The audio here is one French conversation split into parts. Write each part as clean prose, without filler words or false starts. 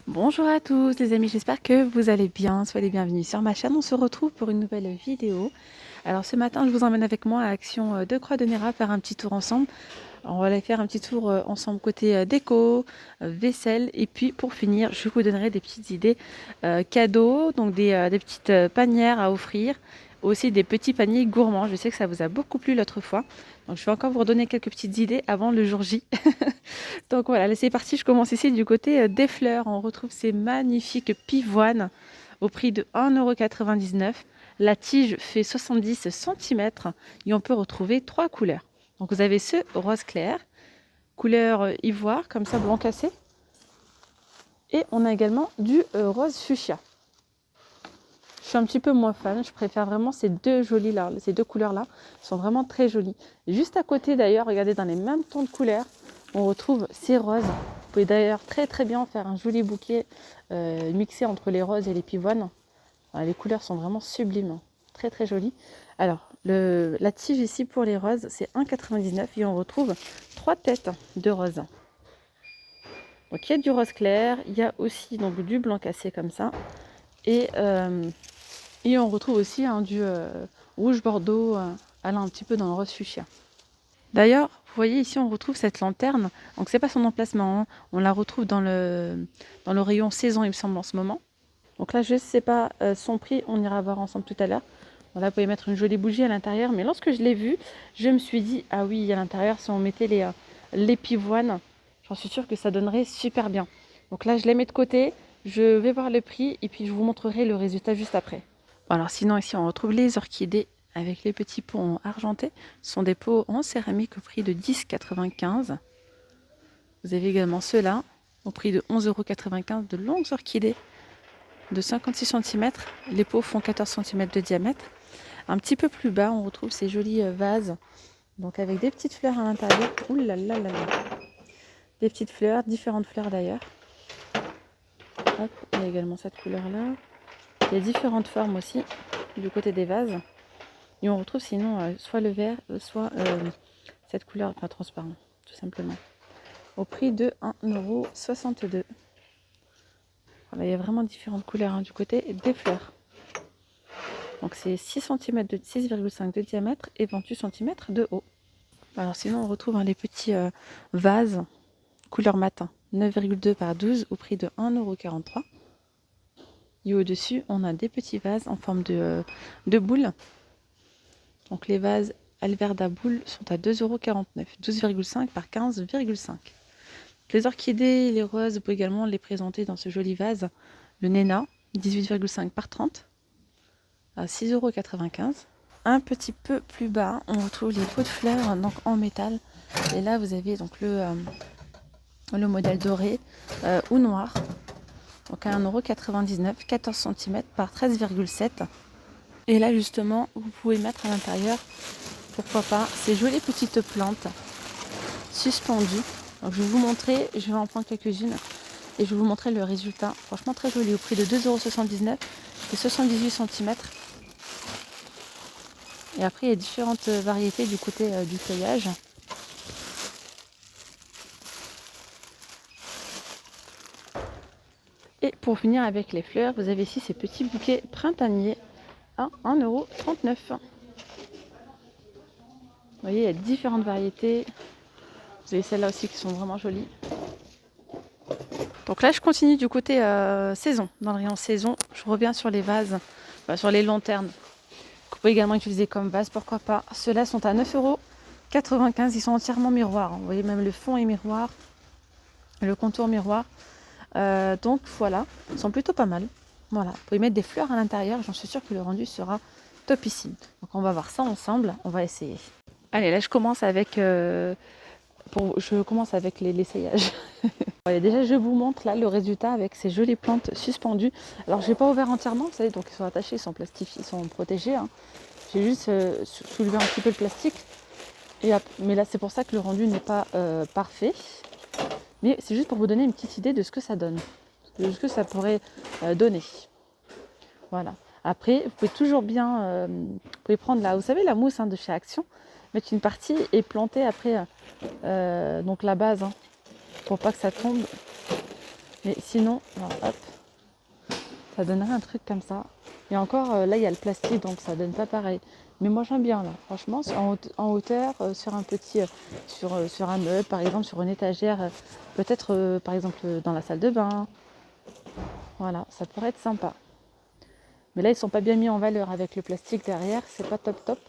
Bonjour à tous les amis, j'espère que vous allez bien, soyez les bienvenus sur ma chaîne. On se retrouve pour une nouvelle vidéo. Alors ce matin, je vous emmène avec moi à Action de Croix de Néra faire un petit tour ensemble. Alors, on va aller faire un petit tour ensemble côté déco, vaisselle, et puis pour finir, je vous donnerai des petites idées cadeaux, donc des petites panières à offrir, aussi des petits paniers gourmands. Je sais que ça vous a beaucoup plu l'autre fois, donc je vais encore vous redonner quelques petites idées avant le jour J. Donc voilà, là c'est parti, je commence ici du côté des fleurs. On retrouve ces magnifiques pivoines au prix de 1,99 €. La tige fait 70 cm et on peut retrouver 3 couleurs. Donc vous avez ce rose clair, couleur ivoire, comme ça blanc cassé. Et on a également du rose fuchsia. Je suis un petit peu moins fan, je préfère vraiment ces deux jolies là, ces deux couleurs là sont vraiment très jolies. Juste à côté d'ailleurs, regardez dans les mêmes tons de couleurs, on retrouve ces roses. Vous pouvez d'ailleurs très bien faire un joli bouquet mixé entre les roses et les pivoines. Alors, les couleurs sont vraiment sublimes, très jolies. Alors la tige ici pour les roses c'est 1,99 € et on retrouve 3 têtes de roses. Donc il y a du rose clair, il y a aussi donc du blanc cassé comme ça et on retrouve aussi du rouge bordeaux, allant un petit peu dans le rose fuchsia. D'ailleurs, vous voyez ici, on retrouve cette lanterne. Donc, c'est pas son emplacement, hein. On la retrouve dans le rayon saison, il me semble, en ce moment. Donc là, je ne sais pas son prix, on ira voir ensemble tout à l'heure. Voilà, vous pouvez mettre une jolie bougie à l'intérieur. Mais lorsque je l'ai vue, je me suis dit, ah oui, à l'intérieur, si on mettait les pivoines, j'en suis sûre que ça donnerait super bien. Donc là, je les mets de côté, je vais voir le prix et puis je vous montrerai le résultat juste après. Alors sinon, ici, on retrouve les orchidées avec les petits pots argentés. Ce sont des pots en céramique au prix de 10,95 €. Vous avez également ceux-là au prix de 11,95 € de longues orchidées de 56 cm. Les pots font 14 cm de diamètre. Un petit peu plus bas, on retrouve ces jolis vases, donc avec des petites fleurs à l'intérieur. Ouh là là là là. Des petites fleurs, différentes fleurs d'ailleurs. Hop, il y a également cette couleur-là. Il y a différentes formes aussi du côté des vases. Et on retrouve sinon soit le vert, soit cette couleur pas transparent, tout simplement. Au prix de 1,62 €. Voilà, il y a vraiment différentes couleurs du côté des fleurs. Donc c'est 6,5 de diamètre et 28 cm de haut. Alors sinon on retrouve les petits vases couleur matin, 9,2 par 12 au prix de 1,43 €. Et au-dessus, on a des petits vases en forme de boule. Donc les vases Alverda boule sont à 2,49 €, 12,5 par 15,5. Les orchidées et les roses, vous pouvez également les présenter dans ce joli vase. Le Néna, 18,5 par 30, à 6,95 €. Un petit peu plus bas, on retrouve les pots de fleurs donc en métal. Et là, vous avez donc le modèle doré ou noir. Donc à 1,99 €, 14 cm par 13,7. Et là, justement, vous pouvez mettre à l'intérieur, pourquoi pas, ces jolies petites plantes suspendues. Donc je vais vous montrer, je vais en prendre quelques-unes et je vais vous montrer le résultat. Franchement très joli, au prix de 2,79 € et 78 cm. Et après il y a différentes variétés du côté du feuillage. Et pour finir avec les fleurs, vous avez ici ces petits bouquets printaniers à 1,39 €. Vous voyez, il y a différentes variétés. Vous avez celles-là aussi qui sont vraiment jolies. Donc là, je continue du côté saison. Dans le rayon saison, je reviens sur les vases, sur les lanternes. Vous pouvez également utiliser comme vase, pourquoi pas. Ceux-là sont à 9,95 €. Ils sont entièrement miroirs. Vous voyez, même le fond est miroir, le contour miroir. Donc voilà, ils sont plutôt pas mal. Voilà, vous pouvez mettre des fleurs à l'intérieur. J'en suis sûre que le rendu sera topissime. Donc on va voir ça ensemble. On va essayer. Allez, là je commence avec l'essayage. Et déjà, je vous montre là le résultat avec ces jolies plantes suspendues. Alors, je n'ai pas ouvert entièrement, vous savez, donc ils sont attachés, ils sont plastifiés, ils sont protégés. J'ai juste soulevé un petit peu le plastique. Mais là, c'est pour ça que le rendu n'est pas parfait. Mais c'est juste pour vous donner une petite idée de ce que ça donne, de ce que ça pourrait donner. Voilà. Après, vous pouvez toujours bien, vous pouvez prendre vous savez, la mousse de chez Action, mettre une partie et planter après donc la base. Pour pas que ça tombe. Mais sinon, alors, hop, ça donnerait un truc comme ça. Et encore, là, il y a le plastique, donc ça donne pas pareil. Mais moi, j'aime bien, là. Franchement, en hauteur, sur un petit... sur un meuble, par exemple, sur une étagère. Peut-être, par exemple, dans la salle de bain. Voilà, ça pourrait être sympa. Mais là, ils sont pas bien mis en valeur avec le plastique derrière. C'est pas top top.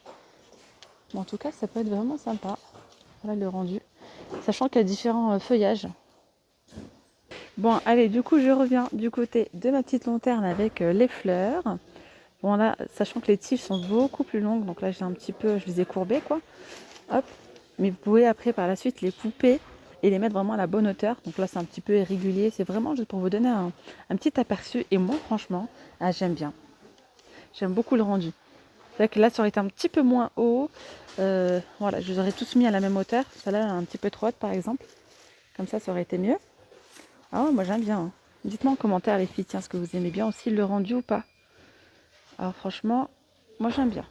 Mais en tout cas, ça peut être vraiment sympa. Voilà le rendu. Sachant qu'il y a différents feuillages. Bon, allez, du coup, je reviens du côté de ma petite lanterne avec les fleurs. Bon, là, sachant que les tiges sont beaucoup plus longues, donc là, j'ai un petit peu, je les ai courbées, quoi. Hop. Mais vous pouvez après, par la suite, les couper et les mettre vraiment à la bonne hauteur. Donc là, c'est un petit peu irrégulier. C'est vraiment juste pour vous donner un petit aperçu. Et moi, franchement, j'aime bien. J'aime beaucoup le rendu. C'est vrai que là, ça aurait été un petit peu moins haut. Voilà, je les aurais tous mis à la même hauteur. Celle-là, un petit peu trop haute, par exemple. Comme ça aurait été mieux. Ah, moi, j'aime bien. Hein. Dites-moi en commentaire, les filles, tiens, est-ce que vous aimez bien aussi le rendu ou pas? Alors, franchement, moi, j'aime bien.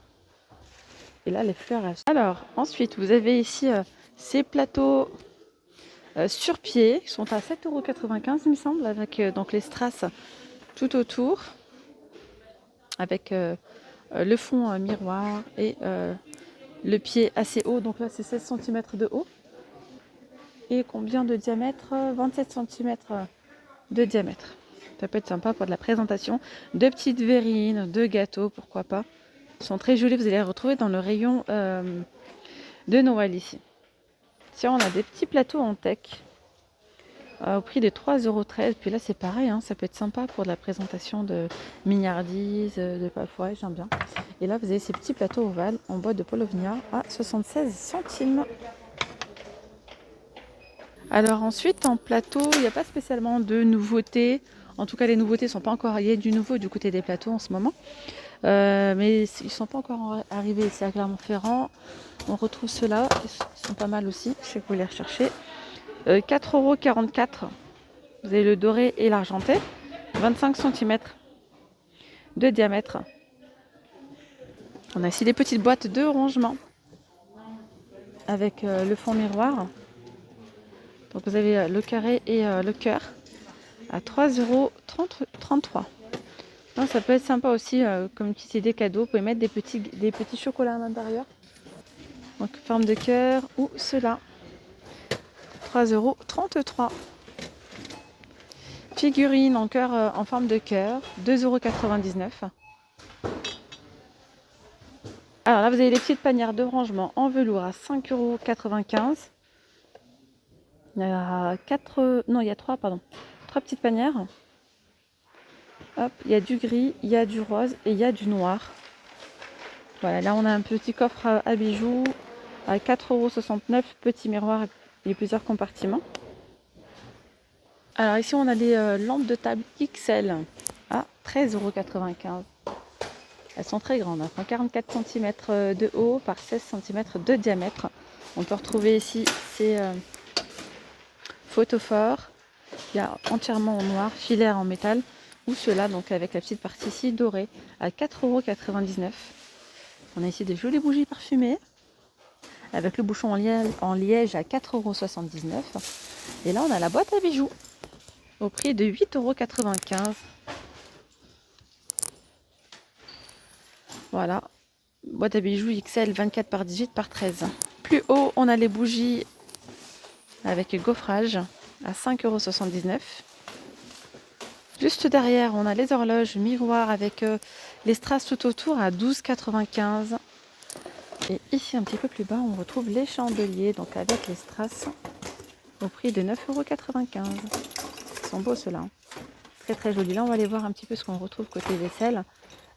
Et là, les fleurs... Alors, ensuite, vous avez ici ces plateaux sur pied. Ils sont à 7,95 €, il me semble, avec donc les strass tout autour. Avec le fond miroir et le pied assez haut. Donc là, c'est 16 cm de haut. Et combien de diamètre? 27 cm de diamètre. Ça peut être sympa pour de la présentation. De petites verrines, de gâteaux, pourquoi pas. Ils sont très jolis, vous allez les retrouver dans le rayon de Noël ici. Tiens, on a des petits plateaux en teck au prix de 3,13 €. Puis là, c'est pareil, hein, ça peut être sympa pour de la présentation de mignardises, de parfois, j'aime bien. Et là, vous avez ces petits plateaux ovales en bois de Polovnia à 76 centimes. Alors ensuite, en plateau, il n'y a pas spécialement de nouveautés. En tout cas, les nouveautés ne sont pas encore... Il y a du nouveau du côté des plateaux en ce moment. Mais ils ne sont pas encore arrivés ici à Clermont-Ferrand. On retrouve ceux-là, qui sont pas mal aussi. Je sais que vous les recherchez. 4,44 €. Vous avez le doré et l'argenté. 25 cm de diamètre. On a ici des petites boîtes de rangement avec le fond miroir. Donc vous avez le carré et le cœur à 3,33 €. Ça peut être sympa aussi comme petite idée cadeau. Vous pouvez mettre des petits chocolats à l'intérieur. Donc forme de cœur ou cela. 3,33 €. Figurine en cœur en forme de cœur, 2,99 €. Alors là, vous avez les petites panières de rangement en velours à 5,95 €. Il y a 3 petites panières. Hop, il y a du gris, il y a du rose et il y a du noir. Voilà, là on a un petit coffre à bijoux à 4,69 €, petit miroir et plusieurs compartiments. Alors ici on a des lampes de table XL à 13,95 €. Elles sont très grandes, elles font 44 cm de haut par 16 cm de diamètre. On peut retrouver ici ces photophores. Il y a entièrement en noir, filaire en métal, ou ceux-là, donc avec la petite partie ici dorée, à 4,99 €. On a ici des jolies bougies parfumées, avec le bouchon en liège à 4,79 €. Et là, on a la boîte à bijoux, au prix de 8,95 €. Voilà, boîte à bijoux XL 24 par 18 par 13. Plus haut, on a les bougies avec gaufrage à 5,79 €. Juste derrière, on a les horloges miroirs avec les strass tout autour à 12,95 €. Et ici, un petit peu plus bas, on retrouve les chandeliers, donc avec les strass, au prix de 9,95 €. Ils sont beaux ceux-là. Hein. Très très jolis. Là, on va aller voir un petit peu ce qu'on retrouve côté vaisselle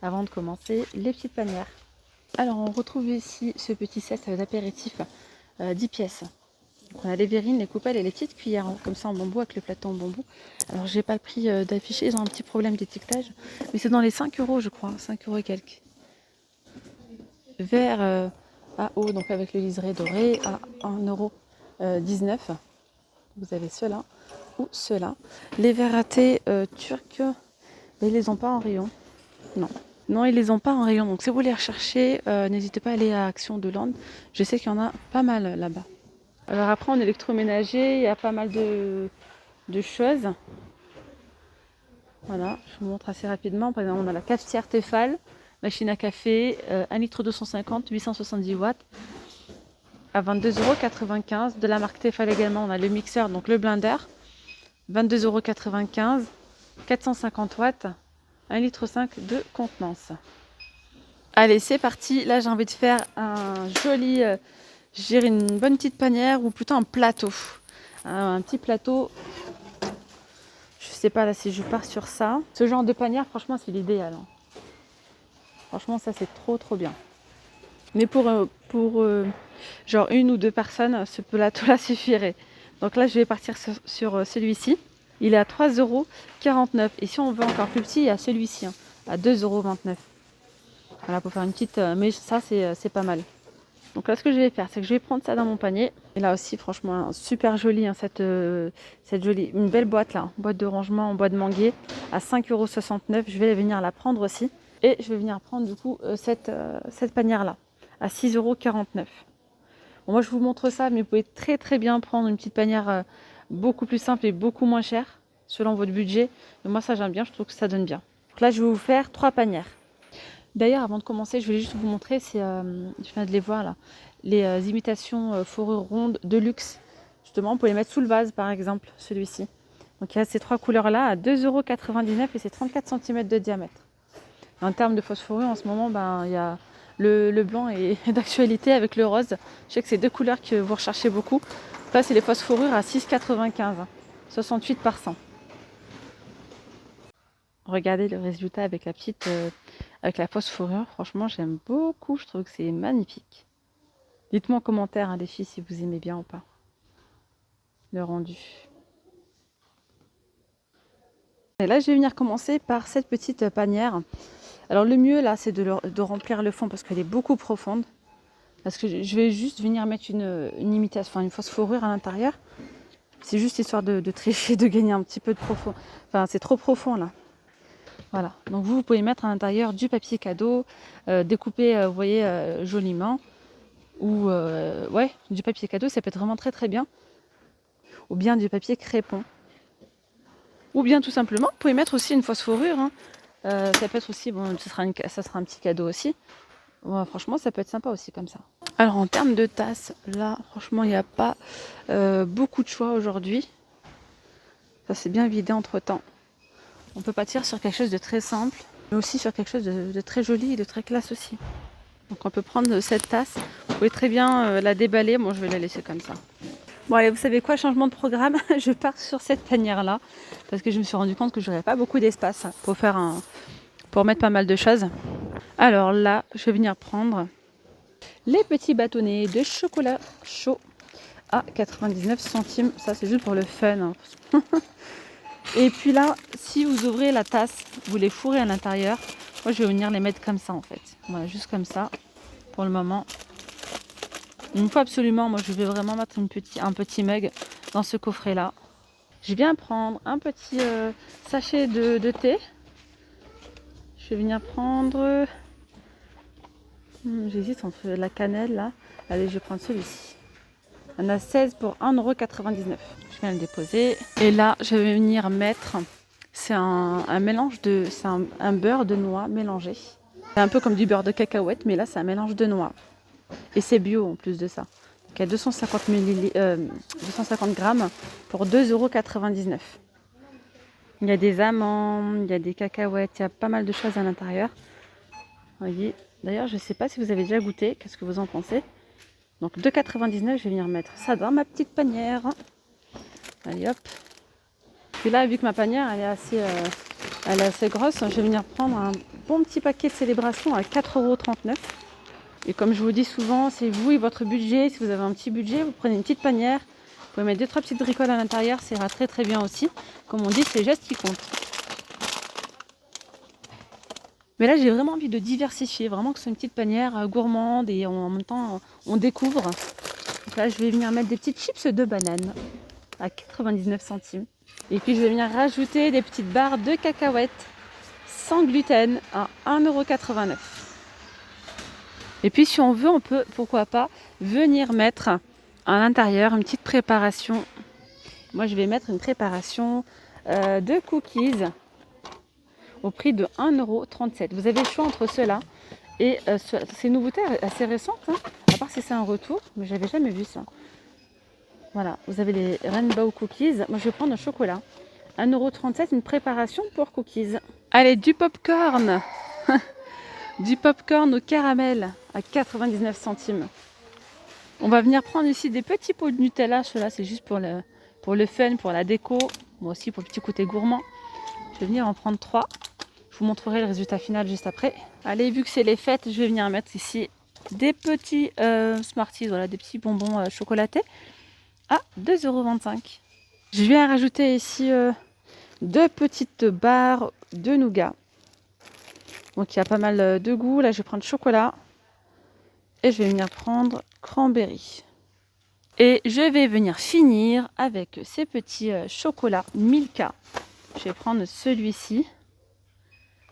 avant de commencer les petites panières. Alors, on retrouve ici ce petit set d'apéritif 10 pièces. Donc, on a les verrines, les coupelles et les petites cuillères, hein, comme ça en bambou avec le plateau en bambou. Alors, j'ai pas le prix d'afficher, ils ont un petit problème d'étiquetage, mais c'est dans les 5 € je crois, 5 € et quelques. Vert à eau, donc avec le liseré doré, à 1,19 €. Vous avez ceux-là ou ceux-là. Les verres à thé turcs, mais ils les ont pas en rayon. Non. Non, ils les ont pas en rayon. Donc si vous les recherchez, n'hésitez pas à aller à Action de Land. Je sais qu'il y en a pas mal là-bas. Alors après, en électroménager, il y a pas mal de choses. Voilà, je vous montre assez rapidement. Par exemple, on a la cafetière Tefal, machine à café, 1 litre 250, 870 watts, à 22,95 €. De la marque Tefal également, on a le mixeur, donc le blender, 22,95 €, 450 watts, 1 litre 5 de contenance. Allez, c'est parti. Là, j'ai envie de faire un joli, je dirais une bonne petite panière ou plutôt un plateau. Un petit plateau. Je sais pas là si je pars sur ça. Ce genre de panière, franchement, c'est l'idéal. Franchement, ça, c'est trop bien. Mais pour genre 1 ou 2 personnes, ce plateau-là suffirait. Donc là, je vais partir sur celui-ci. Il est à 3,49 €. Et si on veut encore plus petit, il y a celui-ci, à 2,29 €. Voilà, pour faire une petite... mais ça, c'est pas mal. Donc là, ce que je vais faire, c'est que je vais prendre ça dans mon panier. Et là aussi, franchement, super jolie, cette jolie... Une belle boîte, là. Boîte de rangement en bois de manguier à 5,69 €. Je vais venir la prendre aussi. Et je vais venir prendre, du coup, cette panière-là à 6,49 €. Bon, moi, je vous montre ça, mais vous pouvez très bien prendre une petite panière beaucoup plus simple et beaucoup moins chère, selon votre budget. Mais moi, ça, j'aime bien. Je trouve que ça donne bien. Donc là, je vais vous faire 3 panières. D'ailleurs, avant de commencer, je voulais juste vous montrer, je viens de les voir là, les imitations fourrure ronde de luxe. Justement, on peut les mettre sous le vase, par exemple, celui-ci. Donc il y a ces 3 couleurs-là à 2,99 € et c'est 34 cm de diamètre. En termes de fausse fourrure, en ce moment, il y a le blanc est d'actualité avec le rose. Je sais que c'est 2 couleurs que vous recherchez beaucoup. Là, c'est les fausses fourrures à 6,95 €, 68 par 100. Regardez le résultat avec avec la fausse fourrure. Franchement, j'aime beaucoup. Je trouve que c'est magnifique. Dites-moi en commentaire, les filles, si vous aimez bien ou pas le rendu. Et là, je vais venir commencer par cette petite panière. Alors, le mieux, là, c'est de remplir le fond parce qu'elle est beaucoup profonde. Parce que je vais juste venir mettre une imitation, enfin une fausse fourrure à l'intérieur. C'est juste histoire de tricher, de gagner un petit peu de profond. Enfin, c'est trop profond, là. Voilà, donc vous pouvez mettre à l'intérieur du papier cadeau, découpé, vous voyez, joliment, ou ouais, du papier cadeau, ça peut être vraiment très bien, ou bien du papier crépon, ou bien tout simplement, vous pouvez mettre aussi une fausse fourrure, ça peut être aussi, bon, ça sera un petit cadeau aussi, ouais, franchement, ça peut être sympa aussi comme ça. Alors en termes de tasses, là, franchement, il n'y a pas beaucoup de choix aujourd'hui, ça s'est bien vidé entre temps. On peut partir sur quelque chose de très simple, mais aussi sur quelque chose de très joli et de très classe aussi. Donc on peut prendre cette tasse, vous pouvez très bien la déballer, moi je vais la laisser comme ça. Bon allez, vous savez quoi, changement de programme, je pars sur cette panière-là, parce que je me suis rendu compte que je n'aurais pas beaucoup d'espace pour mettre pas mal de choses. Alors là, je vais venir prendre les petits bâtonnets de chocolat chaud à 99 centimes, ça c'est juste pour le fun. Et puis là, si vous ouvrez la tasse, vous les fourrez à l'intérieur. Moi, je vais venir les mettre comme ça en fait. Voilà, juste comme ça pour le moment. Il me faut absolument, moi je vais vraiment mettre un petit mug dans ce coffret-là. Je viens prendre un petit sachet de thé. Je vais venir prendre... J'hésite entre la cannelle là. Allez, je vais prendre celui-ci. On a 16 pour 1,99 €. Je viens le déposer. Et là, je vais venir mettre... C'est un mélange c'est un beurre de noix mélangé. C'est un peu comme du beurre de cacahuète, mais là, c'est un mélange de noix. Et c'est bio en plus de ça. Donc, il y a 250 grammes pour 2,99 €. Il y a des amandes, il y a des cacahuètes, il y a pas mal de choses à l'intérieur. Voyez. D'ailleurs, je ne sais pas si vous avez déjà goûté. Qu'est-ce que vous en pensez? Donc 2,99 €, je vais venir mettre ça dans ma petite panière. Allez hop. Puis là, vu que ma panière elle est assez grosse, je vais venir prendre un bon petit paquet de célébration à 4,39 €. Et comme je vous dis souvent, c'est vous et votre budget. Si vous avez un petit budget, vous prenez une petite panière. Vous pouvez mettre 2-3 petites bricoles à l'intérieur, ça ira très bien aussi. Comme on dit, c'est les gestes qui comptent. Mais là, j'ai vraiment envie de diversifier, vraiment que ce soit une petite panière gourmande et en même temps, on découvre. Donc là, je vais venir mettre des petites chips de banane à 99 centimes. Et puis, je vais venir rajouter des petites barres de cacahuètes sans gluten à 1,89 €. Et puis, si on veut, on peut, pourquoi pas, venir mettre à l'intérieur une petite préparation. Moi, je vais mettre une préparation de cookies. au prix de 1,37 €. Vous avez le choix entre ceux-là et c'est une nouveauté assez récente, hein, à part si c'est un retour, mais j'avais jamais vu ça. Voilà, vous avez les Rainbow Cookies. Moi, je vais prendre un chocolat. 1,37 €, une préparation pour cookies. Allez, du popcorn. Du popcorn au caramel à 99 centimes. On va venir prendre ici des petits pots de Nutella. Ceux-là, c'est juste pour le fun, pour la déco. Moi aussi, pour le petit côté gourmand. Je vais venir en prendre 3. Je vous montrerai le résultat final juste après. Allez, vu que c'est les fêtes, je vais venir mettre ici des petits Smarties, voilà, des petits bonbons chocolatés à 2,25 €. Je viens rajouter ici 2 petites barres de nougat. Donc il y a pas mal de goût. Là, je vais prendre chocolat et je vais venir prendre cranberry. Et je vais venir finir avec ces petits chocolats Milka. Je vais prendre celui-ci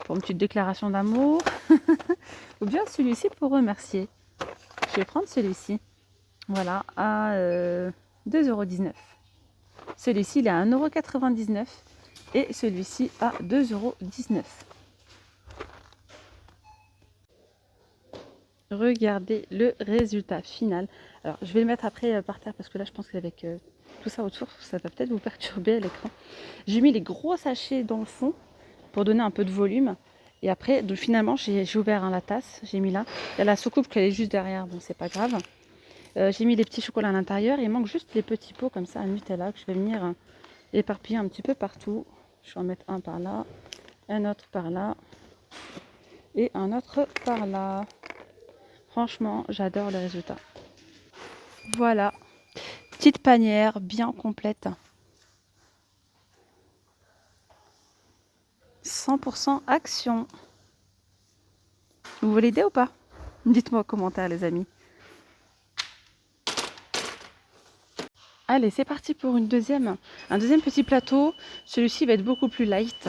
pour une petite déclaration d'amour. Ou bien celui-ci pour remercier. Je vais prendre celui-ci. Voilà, à 2,19 €. Celui-ci, il est à 1,99 € et celui-ci à 2,19 €. Regardez le résultat final. Alors, je vais le mettre après par terre parce que là, je pense qu'avec tout ça autour, ça va peut-être vous perturber à l'écran. J'ai mis les gros sachets dans le fond pour donner un peu de volume. Et après, donc, finalement, j'ai ouvert la tasse, j'ai mis là. Il y a la soucoupe qui est juste derrière, bon, c'est pas grave. J'ai mis les petits chocolats à l'intérieur. Il manque juste les petits pots comme ça à Nutella que je vais venir éparpiller un petit peu partout. Je vais en mettre un par là, un autre par là et un autre par là. Franchement, j'adore le résultat. Voilà, petite panière bien complète. 100% action. Vous voulez l'idée ou pas? Dites-moi en commentaire les amis. Allez, c'est parti pour un deuxième petit plateau. Celui-ci va être beaucoup plus light.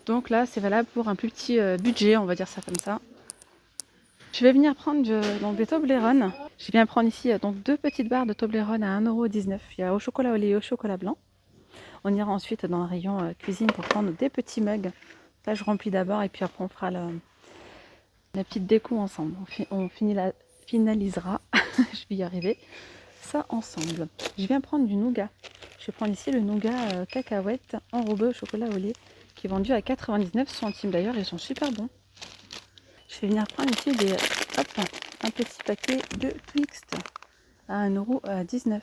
Donc là, c'est valable pour un plus petit budget, on va dire ça comme ça. Je vais venir prendre donc des Toblerone. Je viens prendre ici donc 2 petites barres de Toblerone à 1,19 €. Il y a au chocolat au lait et au chocolat blanc. On ira ensuite dans le rayon cuisine pour prendre des petits mugs. Là, je remplis d'abord et puis après, on fera la petite déco ensemble. On finalisera, je vais y arriver, ça ensemble. Je viens prendre du nougat. Je vais prendre ici le nougat cacahuète enrobé au chocolat au lait qui est vendu à 99 centimes. D'ailleurs, ils sont super bons. Je vais venir prendre ici un petit paquet de Twix à 1,19 €.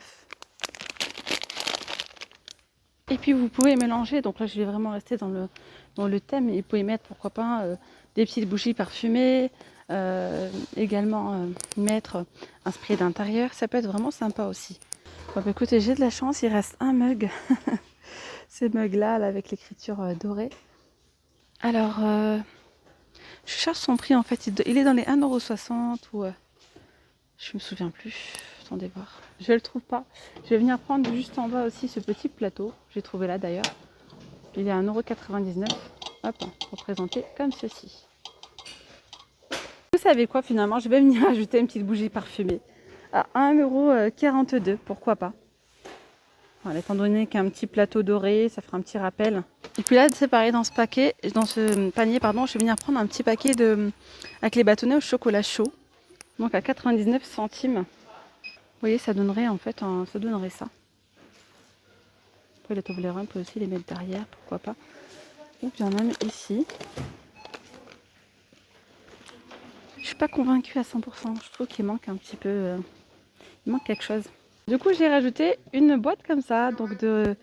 Et puis vous pouvez mélanger, donc là je vais vraiment rester dans le thème, et vous pouvez mettre pourquoi pas des petites bougies parfumées, également mettre un spray d'intérieur, ça peut être vraiment sympa aussi. Bon, bah, écoutez, j'ai de la chance, il reste un mug, ces mugs là avec l'écriture dorée. Alors, je cherche son prix en fait, il est dans les 1,60 € ou je me souviens plus. Attendez voir. Je le trouve pas. Je vais venir prendre juste en bas aussi ce petit plateau. J'ai trouvé là d'ailleurs. Il est à 1,99 €. Hop, représenté comme ceci. Vous savez quoi finalement? Je vais venir ajouter une petite bougie parfumée à 1,42 €. Pourquoi pas? Voilà, étant donné qu'il y a un petit plateau doré, ça fera un petit rappel. Et puis là, c'est pareil dans ce panier, pardon, je vais venir prendre un petit paquet avec les bâtonnets au chocolat chaud. Donc à 99 centimes. Vous voyez, ça donnerait en fait, ça donnerait ça. Après les Toblerone, on peut aussi les mettre derrière, pourquoi pas. Ou bien même ici. Je suis pas convaincue à 100%. Je trouve qu'il manque un petit peu, il manque quelque chose. Du coup, j'ai rajouté une boîte comme ça, donc de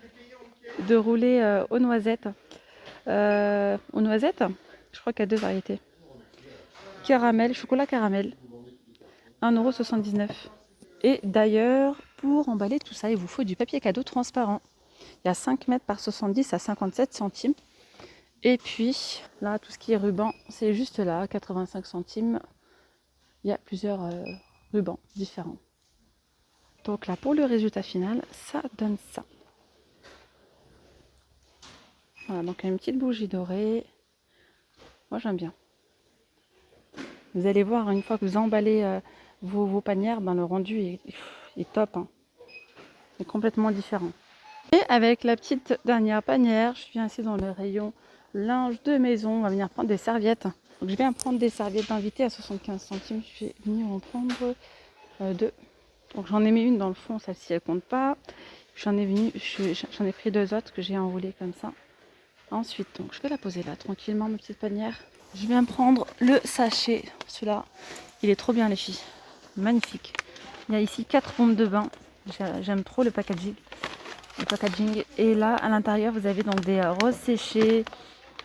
roulés aux noisettes. Je crois qu'il y a 2 variétés. Caramel, chocolat caramel. 1,79 €. Et d'ailleurs, pour emballer tout ça, il vous faut du papier cadeau transparent. Il y a 5 mètres par 70 à 57 centimes. Et puis, là, tout ce qui est ruban, c'est juste là, 85 centimes. Il y a plusieurs rubans différents. Donc là, pour le résultat final, ça donne ça. Voilà, donc une petite bougie dorée. Moi, j'aime bien. Vous allez voir, une fois que vous emballez vos panières, ben, le rendu est top. Hein. Il est complètement différent. Et avec la petite dernière panière, je viens ici dans le rayon linge de maison. On va venir prendre des serviettes. Donc je vais en prendre des serviettes d'invité à 75 centimes. Je vais venir en prendre deux. Donc j'en ai mis une dans le fond, celle-ci elle compte pas. J'en ai pris deux autres que j'ai enroulées comme ça. Ensuite, donc je vais la poser là tranquillement, ma petite panière. Je viens prendre le sachet. Celui-là, il est trop bien les filles. Magnifique. Il y a ici 4 bombes de bain. J'aime trop le packaging. Et là, à l'intérieur, vous avez donc des roses séchées.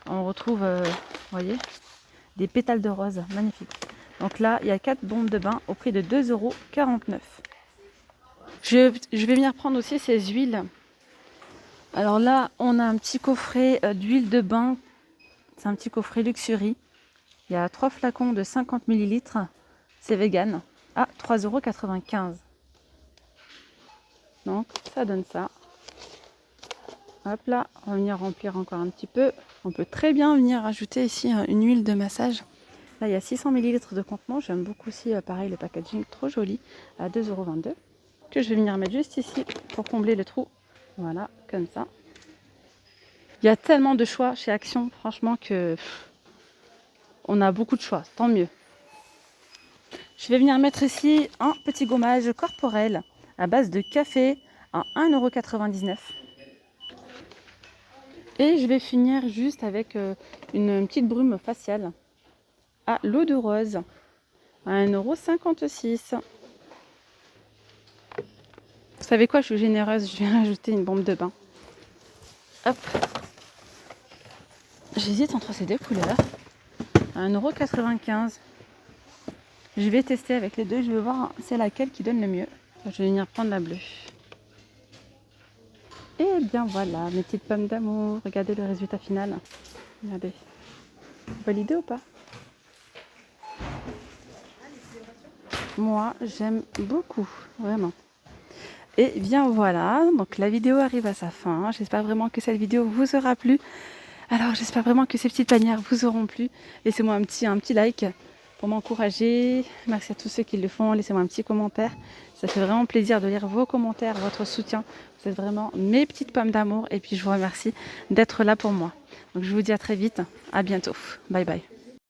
On retrouve, vous voyez, des pétales de rose. Magnifique. Donc là, il y a 4 bombes de bain au prix de 2,49 €. Je vais venir prendre aussi ces huiles. Alors là, on a un petit coffret d'huile de bain. C'est un petit coffret Luxury. Il y a 3 flacons de 50 ml. C'est vegan. À 3,95 €. Donc, ça donne ça. Hop là, on va venir remplir encore un petit peu. On peut très bien venir rajouter ici une huile de massage. Là, il y a 600 ml de contenant. J'aime beaucoup aussi, pareil, le packaging, trop joli, à 2,22 €. Que je vais venir mettre juste ici pour combler le trou. Voilà, comme ça. Il y a tellement de choix chez Action, franchement, que on a beaucoup de choix, tant mieux. Je vais venir mettre ici un petit gommage corporel à base de café à 1,99 €. Et je vais finir juste avec une petite brume faciale à l'eau de rose à 1,56 €. Vous savez quoi, je suis généreuse, je vais rajouter une bombe de bain. Hop. J'hésite entre ces deux couleurs à 1,95 €. Je vais tester avec les deux, je vais voir c'est laquelle qui donne le mieux. Je vais venir prendre la bleue. Et bien voilà, mes petites pommes d'amour. Regardez le résultat final. Regardez. Validé ou pas? Moi, j'aime beaucoup, vraiment. Et bien voilà, donc la vidéo arrive à sa fin. J'espère vraiment que cette vidéo vous aura plu. Alors j'espère vraiment que ces petites panières vous auront plu. Laissez-moi un petit like pour m'encourager. Merci à tous ceux qui le font. Laissez-moi un petit commentaire. Ça fait vraiment plaisir de lire vos commentaires, votre soutien. Vous êtes vraiment mes petites pommes d'amour. Et puis je vous remercie d'être là pour moi. Donc je vous dis à très vite. À bientôt. Bye bye.